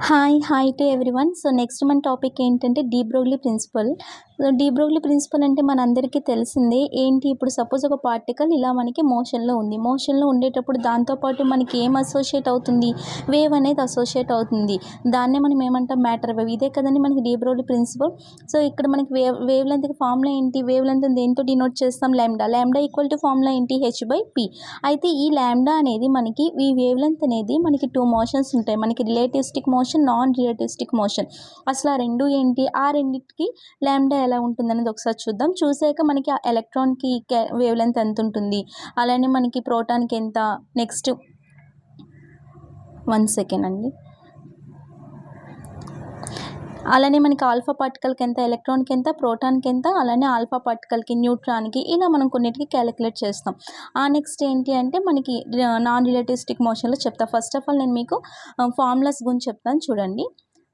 Hi to everyone. So next మన topic ఏంటంటే de Broglie principle. De Broglie principle అంటే మనందరికీ తెలిసిందే. ఏంటి, ఇప్పుడు సపోజ్ ఒక పార్టికల్ ఇలా మనకి మోషన్లో ఉంది. మోషన్లో ఉండేటప్పుడు దాంతోపాటు మనకి ఏం అసోసియేట్ అవుతుంది, వేవ్ అనేది అసోసియేట్ అవుతుంది. దాన్నే మనం ఏమంటాం, మ్యాటర్ వేవ్. ఇదే కదండి మనకి డీ బ్రోగ్లీ ప్రిన్సిపల్. సో ఇక్కడ మనకి వేవ్ లెంత్కి ఫార్ములా ఏంటి, వేవ్ లెంత్ దేంతో డినోట్ చేస్తాం, లాంబ్డా ఈక్వల్ టు ఫార్ములా ఏంటి, h/p. అయితే ఈ లాంబ్డా అనేది మనకి, ఈ వేవ్ లెంత్ అనేది మనకి టూ మోషన్స్ ఉంటాయి. మనకి relativistic motion, non relativistic motion. అసలు ఆ రెండు ఏంటి, ఆ రెండింటికి లాంబ్డా ఎలా ఉంటుంది అనేది ఒకసారి చూద్దాం. చూసాక మనకి ఆ ఎలక్ట్రాన్కి వేవ్ లెంత్ ఎంత ఉంటుంది, అలానే మనకి ప్రోటాన్కి ఎంత. నెక్స్ట్ 1 సెకండ్ అండి. అలానే మనకి ఆల్ఫా పార్టికల్కి ఎంత, ఎలక్ట్రాన్కి ఎంత, ప్రోటాన్కి ఎంత, అలానే ఆల్ఫా పార్టికల్కి, న్యూట్రాన్కి, ఇలా మనం కొన్నిటికి క్యాలిక్యులేట్ చేస్తాం. నెక్స్ట్ ఏంటి అంటే మనకి నాన్ రిలేటివిస్టిక్ మోషన్లో చెప్తా. ఫస్ట్ ఆఫ్ ఆల్ నేను మీకు ఫార్ములాస్ గురించి చెప్తాను చూడండి.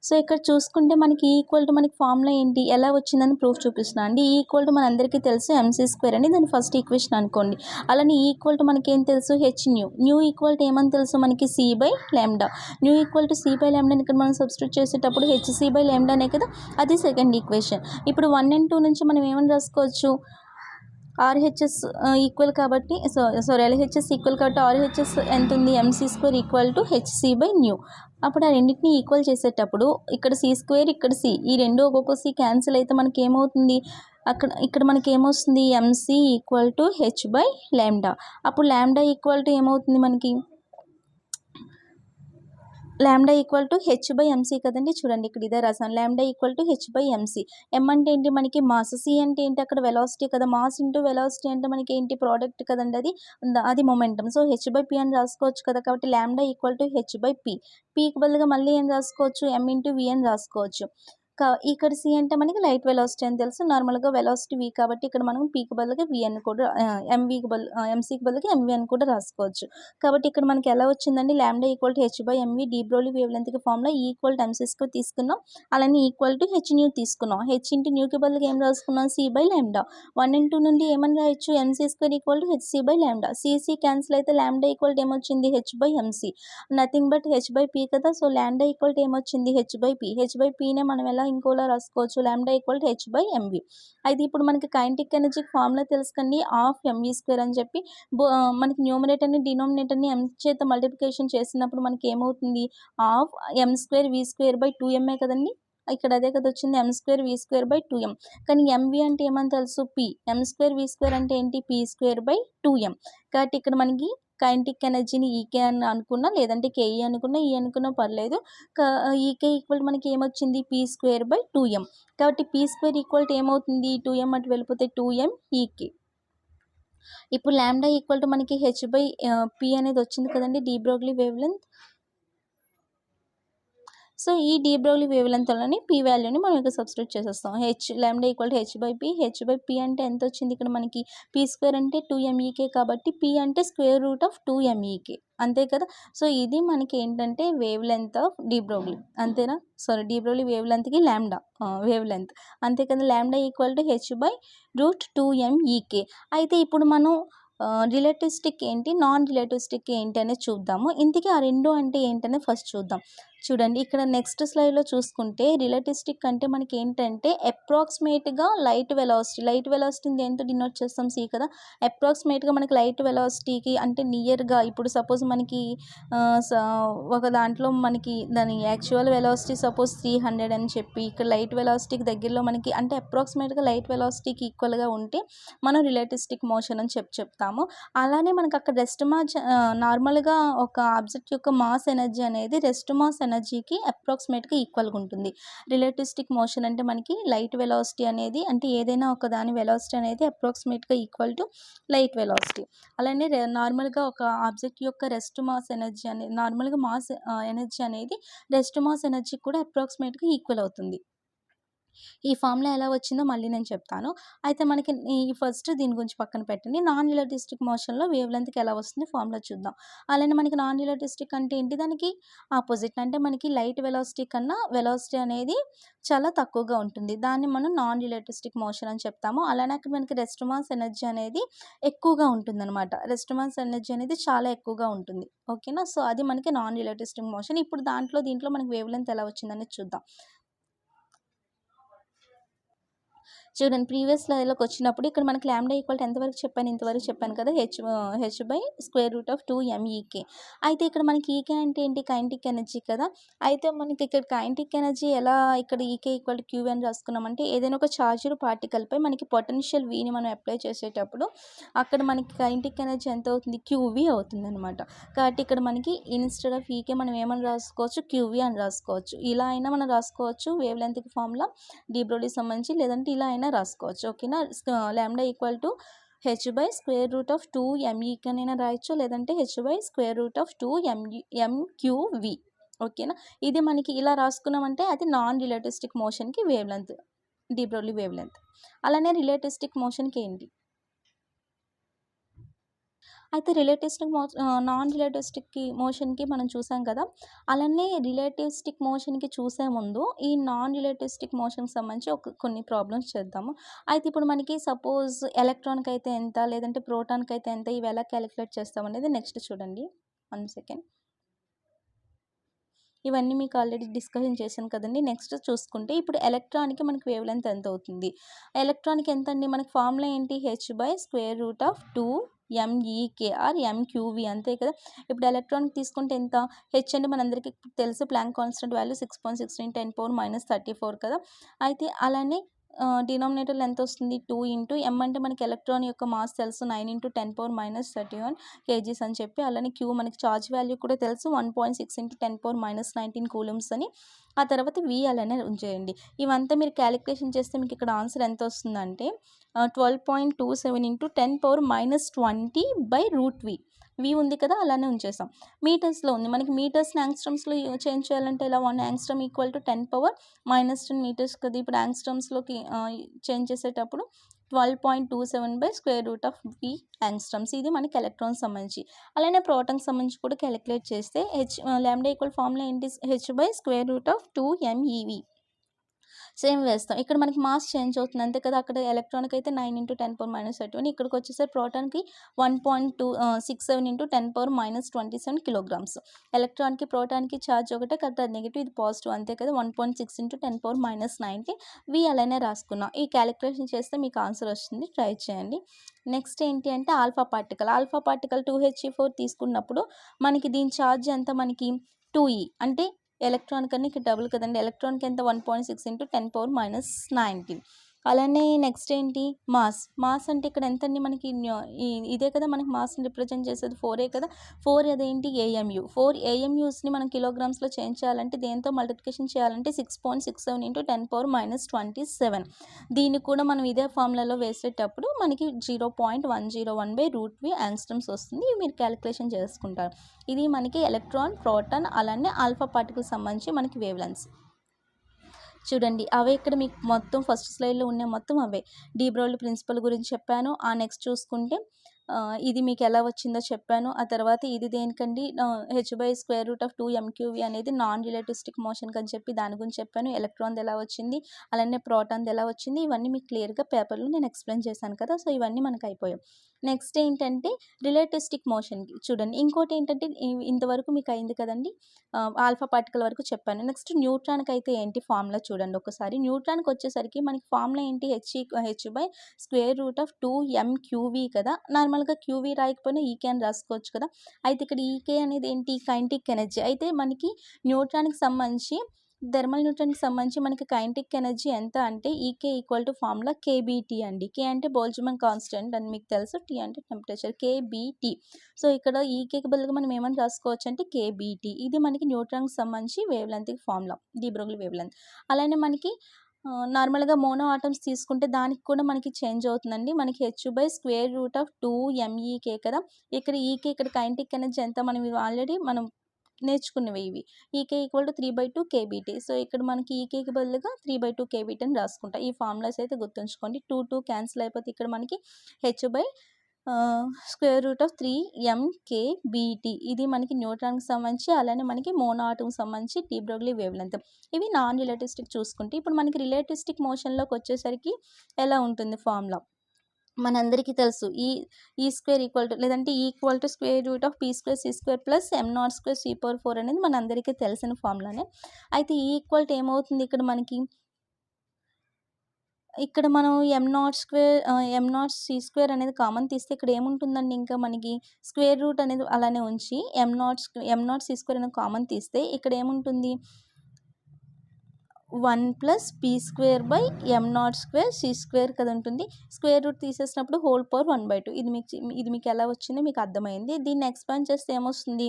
సో ఇక్కడ చూసుకుంటే మనకి ఈక్వల్ టు మనకి ఫార్ములా ఏంటి, ఎలా వచ్చిందని ప్రూఫ్ చూపిస్తున్నాను అండి. ఈక్వల్ టు మనందరికీ తెలుసు mc² అని, దాని ఫస్ట్ ఈక్వేషన్ అనుకోండి. అలానే ఈక్వల్ టు మనకి ఏం తెలుసు, న్యూ ఈక్వల్ టు ఏమని తెలుసు మనకి, c/λ. New equal to c/λ ఇక్కడ మనం సబ్స్టిట్యూట్ చేసేటప్పుడు hc/λ అనే కదా, అది సెకండ్ ఈక్వేషన్. ఇప్పుడు 1 and 2 నుంచి మనం ఏమని రాసుకోవచ్చు, RHS ఈక్వల్ కాబట్టి, LHS ఈక్వల్ కాబట్టి RHS ఎంత ఉంది, mc² ఈక్వల్ టు hc/న్యూ. అప్పుడు ఆ రెండింటిని ఈక్వల్ చేసేటప్పుడు ఇక్కడ c², ఇక్కడ c, ఈ రెండు ఒక్కొక్క c క్యాన్సిల్ అయితే మనకి ఏమవుతుంది, ఇక్కడ మనకి ఏమొస్తుంది, mc ఈక్వల్ టు h/λ. అప్పుడు లాంబ్డా ఈక్వల్ టు ఏమవుతుంది మనకి, లాంబ్డా ఈక్వల్ టు h/mc కదండి. చూడండి ఇక్కడ ఇదే రాసాను, lambda equal to h/mc. m అంటే ఏంటి మనకి మాస్, c అంటే ఏంటి అక్కడ వెలాసిటీ కదా, మాస్ ఇంటూ వెలాసిటీ అంటే మనకి ఏంటి, ప్రోడక్ట్ కదండి, అది మొమెంటం. సో h/p అని రాసుకోవచ్చు కదా, కాబట్టి లాంబ్డా ఈక్వల్ టు h/p. పీకి బదులుగా మళ్ళీ ఏం రాసుకోవచ్చు, m ఇంటూ v అని రాసుకోవచ్చు. ఇక్కడ c అంటే మనకి లైట్ వెలాసిటీ అని తెలుసు, నార్మల్గా వెలాసిటీ v కాబట్టి ఇక్కడ మనం పీకి బదులుగా v అని కూడా, mcకి బదులుగా mv అని కూడా రాసుకోవచ్చు. కాబట్టి ఇక్కడ మనకి ఎలా వచ్చిందండి, lambda equal to h/mv. De Broglie wave లెంత్కి ఫార్ములా ఈక్వల్ టు mc² తీసుకున్నాం, అలానే ఈక్వల్ టు hν తీసుకున్నాం. h ఇంటూ న్యూకి బదులుగా ఏం రాసుకున్నాం, c/λ. 1 and 2 నుండి ఏమని రాయొచ్చు, mc² equal to hc/λ. c cancel అయితే లాంబ్డా ఈక్వల్ టు ఏమొచ్చింది, h/mc. నథింగ్ బట్ h/p కదా. సో లాంబ్డా ఈక్వల్ టు ఏమొచ్చింది, h/p. h/pనే మనం ఎలా ఇంకోలా రాసుకోవచ్చు, లాంబ్డా ఈక్వల్ టు h/mv. అయితే ఇప్పుడు మనకి కైనెటిక్ ఎనర్జీకి ఫార్ములా తెలుసు కండి, హాఫ్ mv² అని చెప్పి. మనకి న్యూమరేటర్ని డినోమినేటర్ని m చేత మల్టిప్లికేషన్ చేసినప్పుడు మనకి ఏమవుతుంది, హాఫ్ m² v²/2m కదండి. ఇక్కడ అదే కదా వచ్చింది, m² v²/2m. కానీ mv అంటే ఏమని తెలుసు, p. m² v² అంటే ఏంటి, p²/2m. కాబట్టి ఇక్కడ మనకి కైనెటిక్ ఎనర్జీని ఈకే అని అనుకున్నా, లేదంటే కేఈ అనుకున్నా, ఈ అనుకున్నా పర్లేదు. ఈకే ఈక్వల్ మనకి ఏమొచ్చింది, p²/2m. కాబట్టి p² ఈక్వల్ టు ఏమవుతుంది, 2m అటు వెళ్ళిపోతే 2m ఈకే. ఇప్పుడు లాంబ్డా ఈక్వల్ టు మనకి h/p అనేది వచ్చింది కదండి, D Broglie wave length. So ఈ డీ బ్రోగ్లీ వేవ్ లెంత్లోని p వాల్యూని మనం ఇక్కడ సబ్స్టిట్యూట్ చేసేస్తాం. లాంబ్డా ఈక్వల్ టు h/p అంటే ఎంత వచ్చింది ఇక్కడ మనకి, p² అంటే 2MEK కాబట్టి p అంటే √2MEK, అంతే కదా. సో ఇది మనకి ఏంటంటే wavelength of de Broglie, అంతేనా. డీ బ్రోగ్లీ వేవ్ లెంత్కి లాంబ్డా వేవ్ లెంత్, అంతే కదా. Lambda equal to h/√2MEK. అయితే ఇప్పుడు మనం రిలేటివిస్టిక్ ఏంటి, నాన్ రిలేటివిస్టిక్ ఏంటి అనేది చూద్దాము. ఇంతకీ ఆ రెండు అంటే ఏంటనే ఫస్ట్ చూద్దాం. చూడండి ఇక్కడ నెక్స్ట్ స్లైడ్లో చూసుకుంటే, రిలేటివిస్టిక్ అంటే మనకి ఏంటంటే అప్రాక్సిమేట్గా లైట్ వెలాసిటీని దేంతో డినోట్ చేస్తాం, c కదా. అప్రాక్సిమేట్గా మనకి లైట్ వెలాసిటీకి అంటే నియర్గా, ఇప్పుడు సపోజ్ మనకి ఒక దాంట్లో మనకి దాని యాక్చువల్ వెలాసిటీ సపోజ్ 300 అని చెప్పి, ఇక్కడ లైట్ వెలాసిటీకి దగ్గరలో మనకి అంటే అప్రాక్సిమేట్గా లైట్ వెలాసిటీకి ఈక్వల్గా ఉంటే మనం రిలేటివిస్టిక్ మోషన్ అని చెప్తాము. అలానే మనకి అక్కడ నార్మల్గా ఒక ఆబ్జెక్ట్ యొక్క మాస్ ఎనర్జీ అనేది రెస్ట్ మాస్ ఎనర్జీకి అప్రాక్సిమేట్గా ఈక్వల్గా ఉంటుంది. రిలేటివిస్టిక్ మోషన్ అంటే మనకి లైట్ వెలాసిటీ అనేది, అంటే ఏదైనా ఒక దాని వెలాసిటీ అనేది అప్రాక్సిమేట్గా ఈక్వల్ టు లైట్ వెలాసిటీ. అలానే నార్మల్గా ఒక ఆబ్జెక్ట్ యొక్క రెస్ట్ మాస్ ఎనర్జీ అనేది, నార్మల్గా మాస్ ఎనర్జీ అనేది రెస్ట్ మాస్ ఎనర్జీ కూడా అప్రాక్సిమేట్గా ఈక్వల్ అవుతుంది. ఈ ఫార్ములా ఎలా వచ్చిందో మళ్ళీ నేను చెప్తాను. అయితే మనకి ఈ ఫస్ట్ దీని గురించి పక్కన పెట్టండి. నాన్ రిలేటివిస్టిక్ మోషన్‌లో వేవ్ లెంగ్త్‌కి ఎలా వస్తుంది ఫార్ములా చూద్దాం. అలానే మనకి నాన్ రిలేటివిస్టిక్ అంటే ఏంటి? దానికి ఆపోజిట్. అంటే మనకి లైట్ వెలాసిటీ కన్నా వెలాసిటీ అనేది చాలా తక్కువగా ఉంటుంది. దాన్ని మనం నాన్ రిలేటివిస్టిక్ మోషన్ అని చెప్తాము. అలానే అక్కడ మనకి రెస్ట్ మాస్ ఎనర్జీ అనేది ఎక్కువగా ఉంటుందనమాట. రెస్ట్ మాస్ ఎనర్జీ అనేది చాలా ఎక్కువగా ఉంటుంది. ఓకేనా? సో, అది మనకి నాన్ రిలేటివిస్టిక్ మోషన్. ఇప్పుడు దీంట్లో మనకి వేవ్ లెంగ్త్ ఎలా వచ్చిందనేది చూద్దాం. చూడండి ప్రీవియస్ స్లైడ్‌లోకొచ్చినప్పుడు ఇక్కడ మనకి లాంబ్డా ఈక్వల్ టు ఎంత వరకు చెప్పాను? ఇంతవరకు చెప్పాను కదా! H by square root of 2 MEK. అయితే ఇక్కడ మనకి ఈకే అంటే ఏంటి? కైనెటిక్ ఎనర్జీ కదా! అయితే మనకి ఇక్కడ కైనెటిక్ ఎనర్జీ ఎలా ఇక్కడ ఈకే ఈక్వల్ టు క్యూవీ అని రాసుకున్నామంటే ఏదైనా ఒక చార్జ్డ్ పార్టికల్‌పై మనకి పొటెన్షియల్ వీని మనం అప్లై చేసేటప్పుడు అక్కడ మనకి కైనెటిక్ ఎనర్జీ ఎంత అవుతుంది? క్యూవీ అవుతుందనమాట. కాబట్టి ఇక్కడ మనకి ఇన్‌స్టెడ్ ఆఫ్ ఈకే మనం ఏమని రాసుకోవచ్చు? క్యూవీ అని రాసుకోవచ్చు. ఇలా అయినా మనం రాసుకోవచ్చు వేవ్ లెంగ్త్‌కి ఫార్ములా డీ బ్రోగ్లీకి సంబంధించి, లేదంటే ఇలా అయినా రాసుకోవచ్చు. ఓకేనా? Lambda equal to H by square root of 2 ఎంఈకనైనా రాయొచ్చు, లేదంటే H by square root of 2 M Q V. ఓకేనా? ఇది మనకి ఇలా రాసుకున్నామంటే అది నాన్ రిలేటివిస్టిక్ మోషన్‌కి wavelength, de Broglie wavelength. అలానే రిలేటివిస్టిక్ మోషన్‌కి ఏంటి? అయితే నాన్ రిలేటివిస్టిక్‌కి మోషన్‌కి మనం చూసాం కదా! అలానే రిలేటివిస్టిక్ మోషన్‌కి చూసే ముందు ఈ నాన్ రిలేటివిస్టిక్ మోషన్‌కి సంబంధించి కొన్ని ప్రాబ్లమ్స్ చేద్దాము. అయితే ఇప్పుడు మనకి సపోజ్ ఎలక్ట్రాన్‌కైతే ఎంత, లేదంటే ప్రోటాన్‌కైతే ఎంత, ఇవి ఎలా కాలిక్యులేట్ చేస్తామనేది నెక్స్ట్ చూడండి. 1 సెకండ్. ఇవన్నీ మీకు ఆల్రెడీ డిస్కషన్ చేశాను కదండీ! నెక్స్ట్ చూసుకుంటే ఇప్పుడు ఎలక్ట్రాన్‌కి మనకి వేవ్ లెంగ్త్ ఎంత అవుతుంది? ఎలక్ట్రాన్‌కి ఎంతండి? మనకి ఫార్ములా ఏంటి? H by square root of 2 M E K or M Q V అంతే కదా! ఇప్పుడు ఎలక్ట్రాన్‌కి తీసుకుంటే ఎంత? హెచ్ అంటే మనందరికీ తెలుసు ప్లాంక్ కాన్స్టెంట్ వాల్యూ 6.16 × 10⁻³ కదా! అయితే అలానే డినామినేటర్‌లో ఎంతొస్తుంది? 2 ఇంటూ ఎమ్ అంటే మనకి ఎలక్ట్రాన్ యొక్క మాస్ తెలుసు 9 × 10⁻31 కేజీస్ అని చెప్పి, అలానే క్యూ మనకి చార్జ్ వాల్యూ కూడా తెలుసు 1.6 × 10⁻19 కూలమ్స్ అని. ఆ తర్వాత వి అలానే ఉంచేయండి. ఇవంతా మీరు క్యాలిక్యులేషన్ చేస్తే మీకు ఇక్కడ ఆన్సర్ ఎంత వస్తుందంటే 12.27 × 10⁻20/√v. వి ఉంది కదా! అలానే ఉంచేసాం. మీటర్స్‌లో ఉంది. మనకి మీటర్స్‌ని యాంగ్స్ట్రమ్స్‌లో చేంజ్ చేయాలంటే ఎలా? 1 యాంగ్స్ట్రమ్ ఈక్వల్ టు 10⁻−10 మీటర్స్ కదా! ఇప్పుడు యాంగ్స్ట్రమ్స్‌లోకి చేంజ్ చేసేటప్పుడు 12.27/√v యాంగ్స్ట్రమ్స్. ఇది మనకి ఎలక్ట్రాన్‌కి సంబంధించి. అలానే ప్రోటాన్‌కి సంబంధించి కూడా కాలిక్యులేట్ చేస్తే లాంబ్డా ఈక్వల్ ఫార్ములా ఏంటి? H by square root of 2 MEV. Same వేస్తాం. ఇక్కడ మనకి మాస్ చేంజ్ అవుతుంది అంతే కదా! అక్కడ ఎలక్ట్రాన్‌కి అయితే 9 × 10⁻31, ఇక్కడికొచ్చేసరికి ప్రోటాన్‌కి 1.67 × 10⁻27 కిలోగ్రామ్స్. ఎలక్ట్రాన్‌కి, ప్రోటాన్‌కి ఛార్జ్ ఒకటే కాకపోతే అది నెగెటివ్, ఇది పాజిటివ్ అంతే కదా! 1.6 × 10⁻19 వి అలానే రాసుకున్నాం. ఈ క్యాలిక్యులేషన్ చేస్తే మీకు ఆన్సర్ వస్తుంది. ట్రై చేయండి. నెక్స్ట్ ఏంటి అంటే alpha particle. Alpha particle 2He4 తీసుకున్నప్పుడు మనకి దీని ఛార్జ్ ఎంత? మనకి 2e అంటే ఎలక్ట్రాన్ కన్నా ఇక్కడ డబుల్ కదండి. ఎలక్ట్రాన్‌కి ఎంత? 1.6 × 10⁻19. అలానే నెక్స్ట్ ఏంటి? మాస్. మాస్ అంటే ఇక్కడ ఎంతండి మనకి ఇదే కదా మనకి మాస్‌ని రిప్రజెంట్ చేసేది 4 కదా! 4 అదేంటి? ఏఎంయు. 4 ఏఎంయూస్‌ని మనం కిలోగ్రామ్స్‌లో చేంజ్ చేయాలంటే దేనితో మల్టిప్లికేషన్ చేయాలంటే 6.67 × 10⁻27. దీన్ని కూడా మనం ఇదే ఫార్ములాలో వేసేటప్పుడు మనకి 0.101/√v యాంగ్స్ట్రమ్స్ వస్తుంది. ఇవి మీరు క్యాలిక్యులేషన్ చేసుకుంటారు. ఇది మనకి ఎలక్ట్రాన్, ప్రోటాన్ అలానే ఆల్ఫా పార్టికల్‌కి సంబంధించి మనకి వేవ్ లెంగ్త్స్. చూడండి అవే ఇక్కడ మీకు మొత్తం ఫస్ట్ స్లైడ్‌లో ఉన్న మొత్తం అవే. డీ బ్రోగ్లీ ప్రిన్సిపల్ గురించి చెప్పాను. నెక్స్ట్ చూసుకుంటే ఇది మీకు ఎలా వచ్చిందో చెప్పాను. ఆ తర్వాత ఇది దేనికండి H by square root of 2 ఎంక్యూవీ అనేది నాన్ రిలేటివిస్టిక్ మోషన్‌కి అని చెప్పి దాని గురించి చెప్పాను. ఎలక్ట్రాన్‌ది ఎలా వచ్చింది, అలానే ప్రోటాన్‌ది ఎలా వచ్చింది, ఇవన్నీ మీకు క్లియర్‌గా పేపర్‌లో నేను ఎక్స్‌ప్లెయిన్ చేశాను కదా! సో, ఇవన్నీ మనకు అయిపోయాయి. నెక్స్ట్ ఏంటంటే రిలేటివిస్టిక్ మోషన్‌కి చూడండి. ఇంకోటి ఏంటంటే ఇంతవరకు మీకు అయింది కదండీ! ఆల్ఫా పార్టికల్ వరకు చెప్పాను. నెక్స్ట్ న్యూట్రాన్‌కి అయితే ఏంటి ఫార్ములా చూడండి ఒకసారి. న్యూట్రాన్‌కి వచ్చేసరికి మనకి ఫార్ములా ఏంటి? H by square root of 2 ఎంక్యూవీ కదా! నార్మల్‌గా క్యూవీ రాయకపోయినా ఈకే అని రాసుకోవచ్చు కదా! అయితే ఇక్కడ ఈకే అనేది ఏంటి? Kinetic energy. అయితే మనకి న్యూట్రాన్‌కి సంబంధించి థర్మల్ న్యూట్రాన్‌కి సంబంధించి మనకి కైనెటిక్ ఎనర్జీ ఎంత అంటే ఈకే ఈక్వల్ టు ఫార్ములా కేబీటీ అండి. కే అంటే బోల్ట్జ్మాన్ కాన్స్టెంట్ అని మీకు తెలుసు. టీ అంటే టెంపరేచర్. కేబీటీ. సో, ఇక్కడ ఈకేకి బదులుగా మనం ఏమని రాసుకోవచ్చు అంటే కేబీటీ. ఇది మనకి న్యూట్రాన్‌కి సంబంధించి వేవ్ లెంగ్త్‌కి formula. De Broglie wavelength. అలానే మనకి నార్మల్‌గా మోనో ఆటమ్స్ తీసుకుంటే దానికి కూడా మనకి చేంజ్ అవుతుందండి. మనకి H by square root of 2 MEK కదా! ఇక్కడ ఈకే ఇక్కడ కైనెటిక్ ఎనర్జీ ఎంత మనం ఆల్రెడీ నేర్చుకున్నవి ఇవి. ఈకే ఈక్వల్ టు 3/2 కేబీటీ. సో, ఇక్కడ మనకి ఈకేకి బదులుగా 3/2 కేబీటీ అని రాసుకుంటా. ఈ ఫార్ములాస్ అయితే గుర్తుంచుకోండి. 2 క్యాన్సిల్ అయిపోతే ఇక్కడ మనకి స్క్వేర్ రూట్ ఆఫ్ 3 ఎంకేబీటీ. ఇది మనకి న్యూట్రాన్కి సంబంధించి, అలానే మనకి మోనో సంబంధించి డి బ్రోగ్లీ వేవ్ లెంత్. ఇవి నాన్ రిలేటివిస్టిక్ చూసుకుంటే, ఇప్పుడు మనకి రిలేటివిస్టిక్ మోషన్లోకి వచ్చేసరికి ఎలా ఉంటుంది ఫార్ములా మనందరికీ తెలుసు. ఈ స్క్వేర్ ఈక్వల్ టు లేదంటే equal to square root of P square C square plus M naught square C power 4 అనేది మనందరికీ తెలిసిన ఫార్ములానే. అయితే ఈ ఈక్వల్ టు ఏమవుతుంది ఇక్కడ మనకి, ఇక్కడ మనం ఎం నాట్ సి స్క్వేర్ అనేది కామన్ తీస్తే ఇక్కడ ఏముంటుందండి, ఇంకా మనకి స్క్వేర్ రూట్ అనేది అలానే ఉంచి ఎం నాట్ సి స్క్వేర్ అనేది కామన్ తీస్తే ఇక్కడ ఏముంటుంది, 1 plus P square by M naught square C square కదా ఉంటుంది. స్క్వేర్ రూట్ తీసేసినప్పుడు హోల్ పవర్ 1/2. ఇది మీకు ఎలా వచ్చిందో మీకు అర్థమైంది. దీన్ని ఎక్స్పాండ్ చేస్తే ఏమొస్తుంది,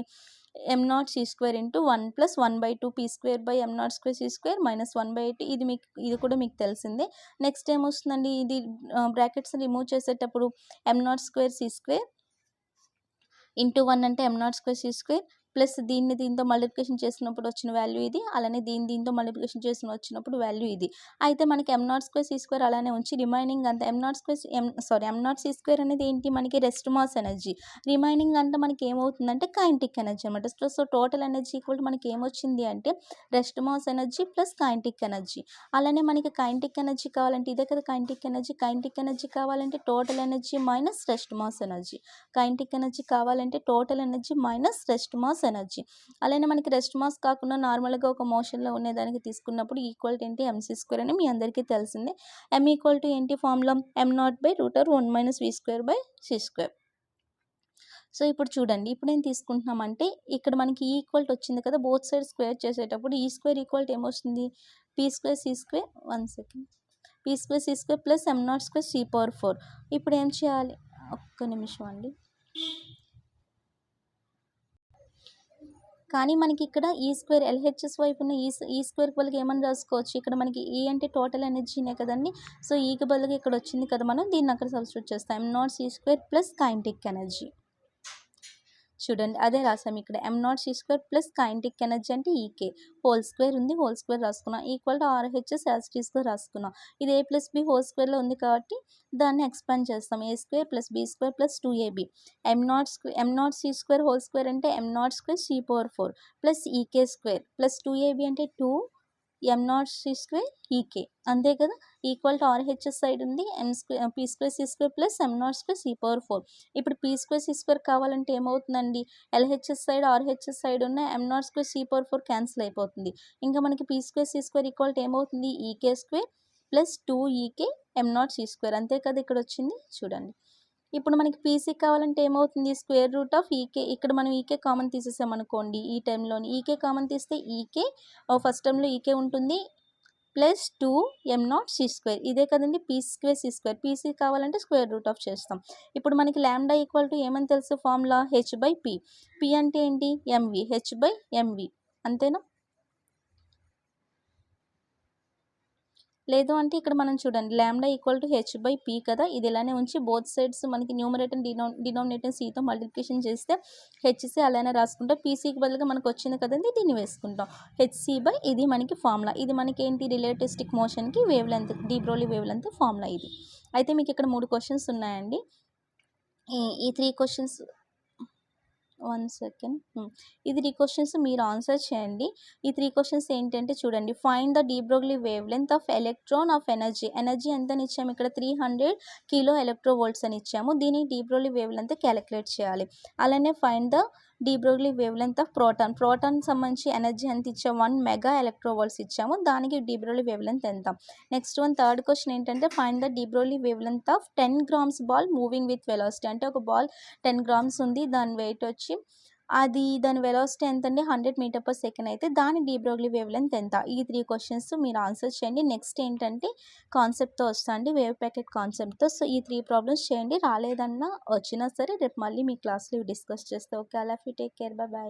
M naught C square into 1 plus 1/2 P square by M naught square C square minus 1/8. ఇది కూడా మీకు తెలిసిందే. నెక్స్ట్ ఏమొస్తుందండి, ఇది బ్రాకెట్స్ రిమూవ్ చేసేటప్పుడు M naught square C square into 1 అంటే M naught square C square plus దీంతో మల్టిప్లికేషన్ చేసినప్పుడు వచ్చిన వాల్యూ ఇది, అలానే దీంతో మల్టిప్లికేషన్ వచ్చినప్పుడు వాల్యూ ఇది. అయితే మనకి ఎం నాట్ స్క్వేర్ సి స్క్వేర్ అలానే ఉంచి రిమైనింగ్ అంతా ఎం నాట్ సి స్క్వేర్ అనేది ఏంటి, మనకి రెస్ట్ మాస్ ఎనర్జీ. రిమైనింగ్ అంతా మనకి ఏమవుతుందంటే కైనెటిక్ ఎనర్జీ అనమాట. సో టోటల్ ఎనర్జీ ఈక్వల్ మనకి ఏమొచ్చింది అంటే rest mass energy plus kinetic energy. అలానే మనకి కైనెటిక్ ఎనర్జీ కావాలంటే ఇదే కదా కైనెటిక్ ఎనర్జీ కావాలంటే total energy minus rest mass energy. Kinetic energy కావాలంటే total energy minus rest mass energy. అలానే మనకి రెస్ట్ మాస్ కాకుండా నార్మల్గా ఒక మోషన్లో ఉండేదానికి తీసుకున్నప్పుడు ఈక్వల్ టు ఏంటి, ఎంసీ స్క్వేర్ అని మీ అందరికీ తెలిసిందే. ఎం ఈక్వల్ టు ఏంటి formula, M naught by root R 1 minus V square by C square. So ఇప్పుడు చూడండి, ఇప్పుడు ఏం తీసుకుంటున్నామంటే ఇక్కడ మనకి ఈక్వల్ టు వచ్చింది కదా, బోత్ సైడ్ స్క్వేర్ చేసేటప్పుడు ఈ స్క్వేర్ ఈక్వల్ టు ఏమొస్తుంది, P square C square P square C square plus M naught square C power 4. ఇప్పుడు ఏం చేయాలి, ఒక్క నిమిషం అండి. కానీ మనకి ఇక్కడ ఈ స్క్వేర్ ఎల్హెచ్ఎస్ వైపు ఉన్న ఈ స్క్వేర్ బదులుగా ఏమని రాసుకోవచ్చు, ఇక్కడ మనకి ఈ అంటే టోటల్ ఎనర్జీనే కదండి. సో ఈకి బదులుగా ఇక్కడ వచ్చింది కదా, మనం దీన్ని అక్కడ సబ్స్టిట్యూట్ చేస్తాం. M naught C square plus kinetic energy. చూడండి అదే రాసాం ఇక్కడ, M naught C square plus kinetic energy అంటే ఈకే హోల్ స్క్వేర్ ఉంది, హోల్ స్క్వేర్ రాసుకున్నాం, ఈక్వల్ టు ఆర్హెచ్ఎస్ యాస్టీస్గా రాసుకున్నాం. ఇది ఏ ప్లస్ బి హోల్ స్క్వేర్లో ఉంది కాబట్టి దాన్ని ఎక్స్పాండ్ చేస్తాం. A square plus B square plus 2ab. M naught C square whole square అంటే M naught square C power 4 plus E K square plus 2ab అంటే 2 M naught C square E K, అంతే కదా. Equal to R H S side ఉంది P square C square plus M naught square C power 4. ఇప్పుడు P square C square కావాలంటే ఏమవుతుందండి, LHS side R H S side ఉన్న M naught square C power 4 cancel అయిపోతుంది. ఇంకా మనకి P square C square equal to ఏమవుతుంది, E K square plus 2 E K M naught C square, అంతే కదా ఇక్కడ వచ్చింది. చూడండి ఇప్పుడు మనకి పీసీ కావాలంటే ఏమవుతుంది, స్క్వేర్ రూట్ ఆఫ్ ఈకే. ఇక్కడ మనం ఈకే కామన్ తీసేసామనుకోండి, ఈ టైంలోని ఈకే కామన్ తీస్తే ఈకే ఫస్ట్ టైంలో ఈకే ఉంటుంది plus 2 M naught C square, ఇదే కదండి P square C square. PC కావాలంటే స్క్వేర్ రూట్ ఆఫ్ చేస్తాం. ఇప్పుడు మనకి ల్యాండా ఈక్వల్ టు ఏమని తెలుసు formula, H by P. P అంటే ఏంటి, ఎంవి, హెచ్ బై ఎంవి, అంతేనా. లేదు అంటే ఇక్కడ మనం చూడండి, ల్యాండా equal to H by P కదా, ఇది ఇలానే ఉంచి బోత్ సైడ్స్ మనకి న్యూమరేటర్ డినామినేటర్ సితో మల్టిప్లికేషన్ చేస్తే హెచ్సి అలానే రాసుకుంటాం. పీసీకి బదులుగా మనకు వచ్చింది కదండి, దీన్ని వేసుకుంటాం. హెచ్సి బై ఇది మనకి ఫార్ములా. ఇది మనకి ఏంటి, రిలేటివిస్టిక్ మోషన్కి wavelength, de Broglie wavelength formula ఇది. అయితే మీకు ఇక్కడ 3 క్వశ్చన్స్ ఉన్నాయండి. ఈ 3 క్వశ్చన్స్ 1 సెకండ్, ఇది 3 క్వశ్చన్స్ మీరు ఆన్సర్ చేయండి. ఈ 3 క్వశ్చన్స్ ఏంటంటే చూడండి, find the de Broglie wavelength of electron of energy. Energy ఎంతని ఇచ్చాము ఇక్కడ, 300 కిలో ఎలక్ట్రోవోల్ట్స్ అని ఇచ్చాము. దీని de Broglie wavelength calculate చేయాలి. అలానే find the de Broglie wavelength of proton సంబంధించి ఎనర్జీ ఎంత ఇచ్చాము, 1 మెగా ఎలక్ట్రోవోల్ట్స్ ఇచ్చాము. దానికి డి బ్రోగ్లీ వేవ్ లెంత్ ఎంత. నెక్స్ట్ థర్డ్ క్వశ్చన్ ఏంటంటే, find the de Broglie wavelength of 10 grams ball moving with velocity. అంటే ఒక బాల్ 10 grams ఉంది, దాని వెయిట్ వచ్చి దాని వెలాసిటీ ఎంత అండి, 100 m/s అయితే దాని డి బ్రోగ్లీ వేవ్ లెంత్ ఎంత. ఈ 3 క్వశ్చన్స్ మీరు ఆన్సర్ చేయండి. నెక్స్ట్ ఏంటంటే కాన్సెప్ట్తో వస్తా అండి, వేవ్ ప్యాకెట్ కాన్సెప్ట్తో. సో ఈ 3 ప్రాబ్లమ్స్ చేయండి, రాలేదన్నా వచ్చినా సరే రేపు మళ్ళీ మీ క్లాస్లో డిస్కస్ చేస్తే. Okay, I love you, take care, bye bye.